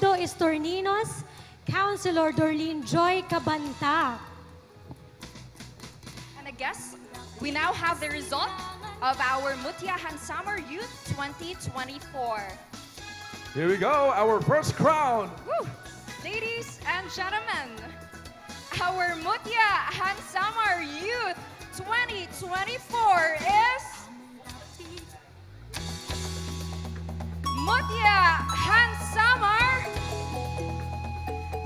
Jurado Estorninos, Councilor Dorleen Joy Cabanta. And I guess we now have the result of our Mutiahan Summer Youth 2024. Here we go, our first crown. Woo! Ladies and gentlemen, our Mutiahan Summer Youth 2024 is Mutiahan Summer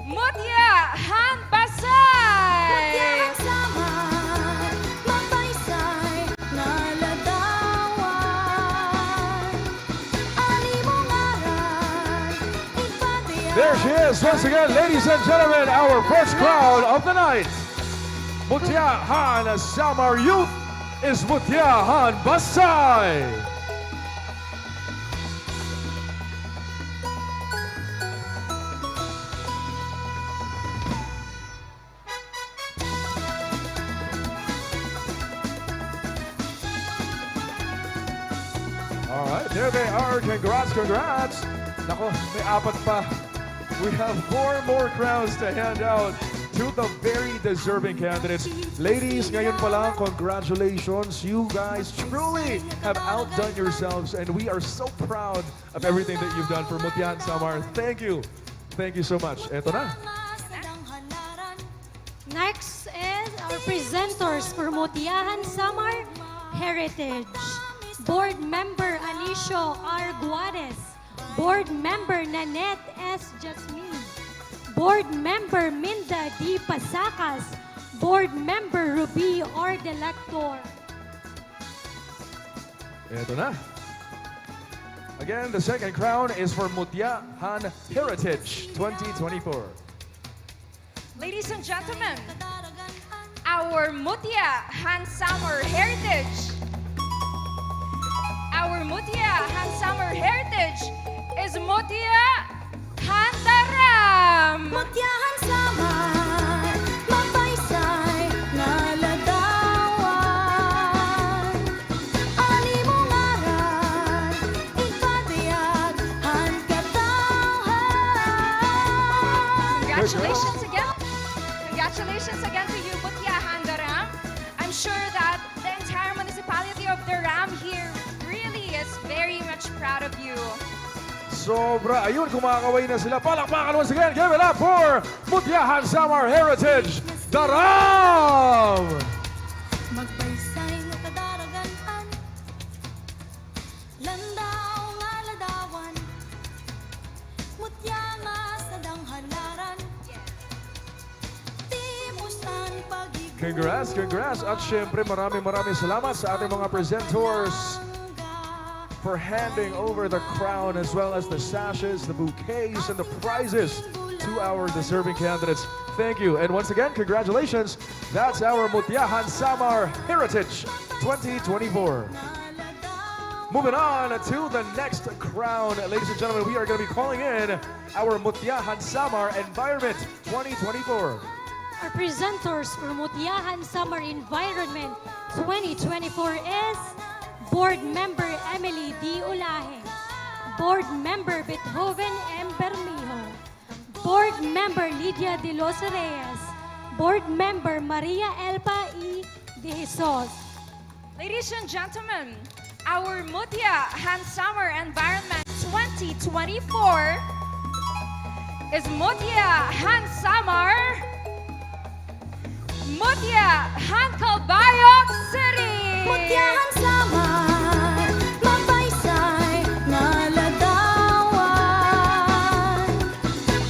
Mutiahan Pasay! There she is, once again, ladies and gentlemen, our first crown of the night. Mutiahan Samar Youth is Mutiahan Pasay. All right, there they are. Congrats, congrats. Nako, may apat pa. We have 4 more crowns to hand out to the very deserving candidates. Ladies, ngayon pa lang, congratulations. You guys truly have outdone yourselves, and we are so proud of everything that you've done for Mutiahan Samar. Thank you. Thank you so much. Eto na. Next is our presenters for Mutiahan Samar Heritage. Board Member Anicio R. Guades. Board Member Nanette S. Jasmine. Board Member Minda D. Pasacas. Board Member Ruby R. Delector. Eto na. Again, the second crown is for Mutiahan Heritage 2024. Ladies and gentlemen, our Mutiahan Summer Heritage. Our Mutiahan Summer Heritage is Mutiahan Taram. Mutiahan Samar, mapaysay na ladawan. Alimungaran, ipatiyag ang katawhan. Congratulations again. Congratulations again to you, Mutiahan Taram. I'm sure that the entire municipality of Taram here really is very much proud of you. Sobra. Ayun, kumakaway na sila. Palakpakan once again. Give it up for Mutiahan Samar Heritage, Taram! Magpaysay nga kadaragan-an, landaw nga ladawan. Mutya nga sa danghanaran, timusan pag-ibig. Congrats, congrats. At syempre, maraming salamat sa ating mga presenters for handing over the crown as well as the sashes, the bouquets, and the prizes to our deserving candidates. Thank you. And once again, congratulations. That's our Mutiahan Samar Heritage 2024. Moving on to the next crown. Ladies and gentlemen, we are going to be calling in our Mutiahan Samar Environment 2024. Our presenters for Mutiahan Summer Environment 2024 is Board Member Emily D. Ulahe, Board Member Beethoven M. Bermijo, Board Member Lydia De Los Reyes, Board Member Maria Elpa E. De Jesus. Ladies and gentlemen, our Mutiahan Summer Environment 2024 is Mutiahan Summer Mutiahan Calbayog City. Mutiahan Samar, mapaysay na ladawan.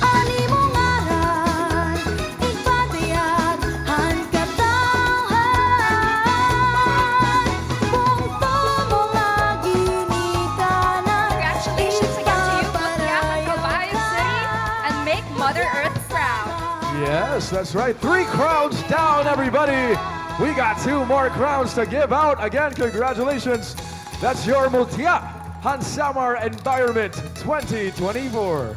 Alimungaran, ipatiyag ang katawhan. Bungto mo nga ginikanan, Congratulations again to you, Mutiahan Calbayog City, and make Mother Earth proud. Yes, that's right. 3 crowns down, everybody. We got 2 more crowns to give out. Again, congratulations. That's your Mutiahan Samar Environment 2024.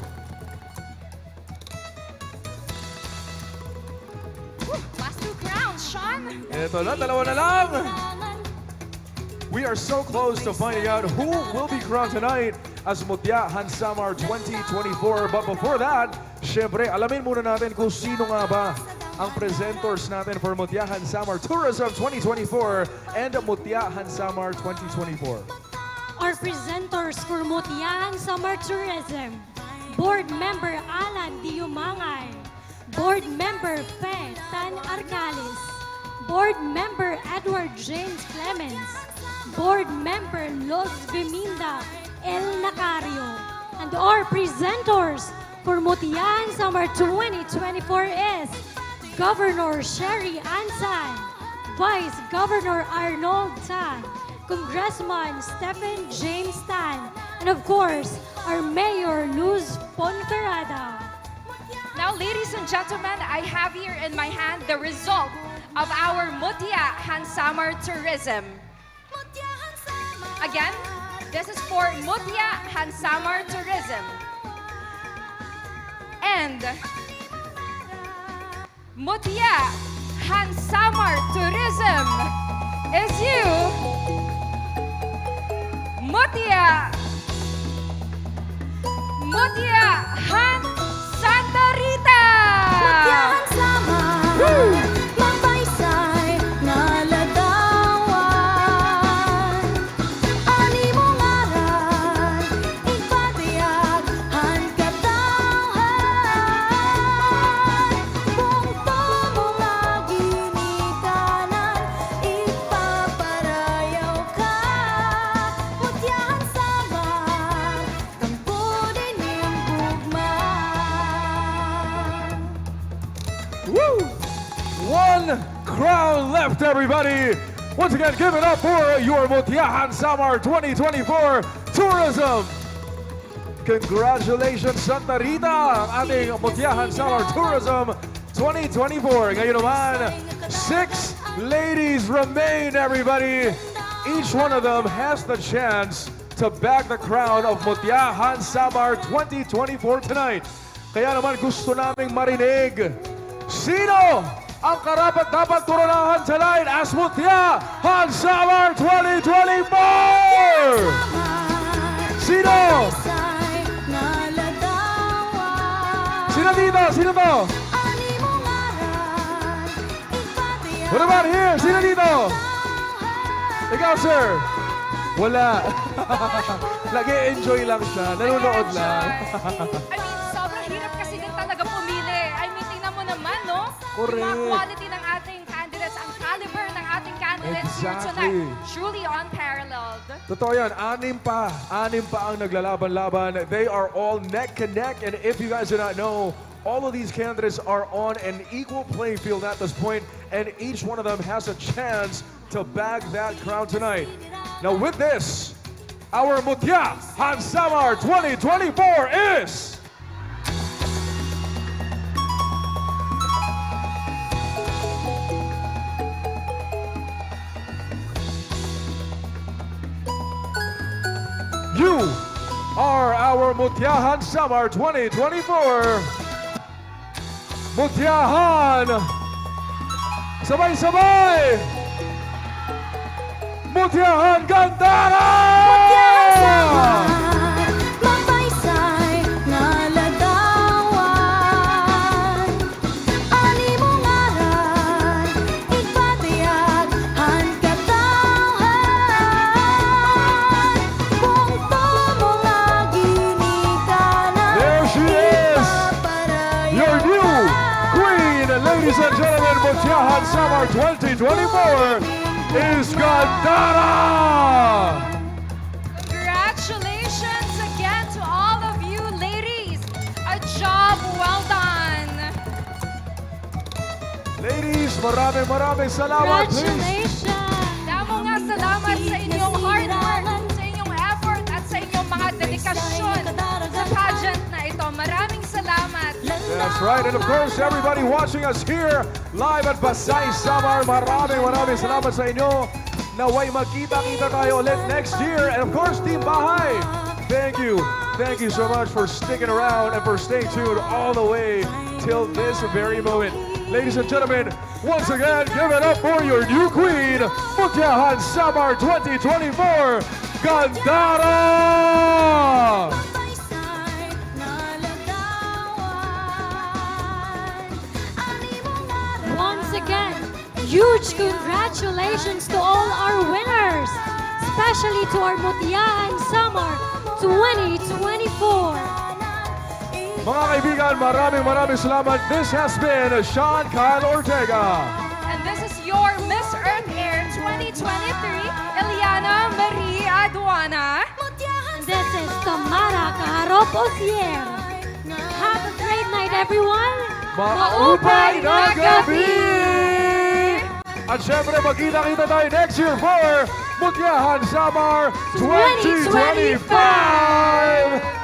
Last 2 crowns, Sean. Ito na, dalawa na lang. We are so close to finding out who will be crowned tonight as Mutyahan Samar 2024. But before that, syempre, alamin muna natin kung sino nga ba ang presenters natin for Mutyahan Samar Tourism 2024 and Mutyahan Samar 2024. Our presenters for Mutyahan Summer Tourism, Board Member Alan Diumangay, Board Member Fe Tan Arcalis, Board Member Edward James Clemens, Board Member Los Beminda El Nacario, and our presenters for Mutyahan Summer 2024 is Governor Sherry Ansan, Vice Governor Arnold Tan, Congressman Stephen James Tan, and of course, our Mayor Luz Ponferrada. Now, ladies and gentlemen, I have here in my hand the result of our Mutyahan Samar Tourism. Again, this is for Mutyahan Samar Tourism. And Mutyahan Samar Tourism is you, Mutyahan Santa Rita! Mutyahan Samar, magbaysay na ladawan. Ani mong aral, ipatiyag han katawhan. Bungto mong aginikanan, ipaparayaw ka. Mutyahan Samar, tangkudin yung gugman. Woo! One crown left, everybody. Once again, give it up for your Mutyahan Samar 2024 Tourism. Congratulations, Santa Rita, ang ating Mutyahan Samar Tourism 2024. Ngayon naman, 6 ladies remain, everybody. Each one of them has the chance to bag the crown of Mutyahan Samar 2024 tonight. Kaya naman gusto naming marinig, sino ang karapat-dapat koronahan tonight as Mutyahan Samar 2024? Sino? Sino dito? Sino to? What about here? Sino dito? Ikaw, sir? Wala. Nag-e-enjoy lang siya. Nanonood lang. I mean, sobrang hirap kasi din talaga pumili. I mean, tingnan mo naman, no? Correct. Yung mga quality ng ating candidates, ang caliber ng ating candidates here Exactly. tonight. Truly unparalleled. Totoo yan. Anim pa ang naglalaban-laban. They are all neck and neck. And if you guys do not know, all of these candidates are on an equal playing field at this point, and each one of them has a chance to bag that crown tonight. Now with this, our Mutyahan Samar 2024 is... You are our Mutyahan Samar 2024 Mutyahan! Sabay-sabay! Mutyahan Gandara! Magbaysay na ladawan. Ani mong aral, ipatiyag han katawhan. Bungto mong aginikanan, There she is! ipaparayaw Your new ka. queen, ladies and gentlemen, Mutyahan Samar 2024 is Gandara! Congratulations again to all of you ladies. A job well done. Ladies, maraming salamat, please. Congratulations! Damo nga salamat sa inyong hard work, sa inyong effort, at sa inyong mga dedikasyon sa pageant na ito. Maraming salamat. That's right. And of course, everybody watching us here live at Pasay Samar, maraming salamat sa inyo. Naway magkita-kita tayo ulit next year. And of course, Team Bahay, thank you. Thank you so much for sticking around and for staying tuned all the way till this very moment. Ladies and gentlemen, once again, give it up for your new queen, Mutyahan Samar 2024, Gandara! Magpaisay na lagawan. Animong aral. Once again, huge congratulations to all our winners, especially to our Mutiahan Summer 2024. Mga kaibigan, maraming salamat. This has been Sean Kyle Ortega. And this is your Miss Earth Air 2023, Eliana Marie Aduana. And this is Tamara Kaharop Osier. Have a great night, everyone. Maupay na gabi! At syempre, magkita-kita tayo next year for Mutiahan Summer 2025!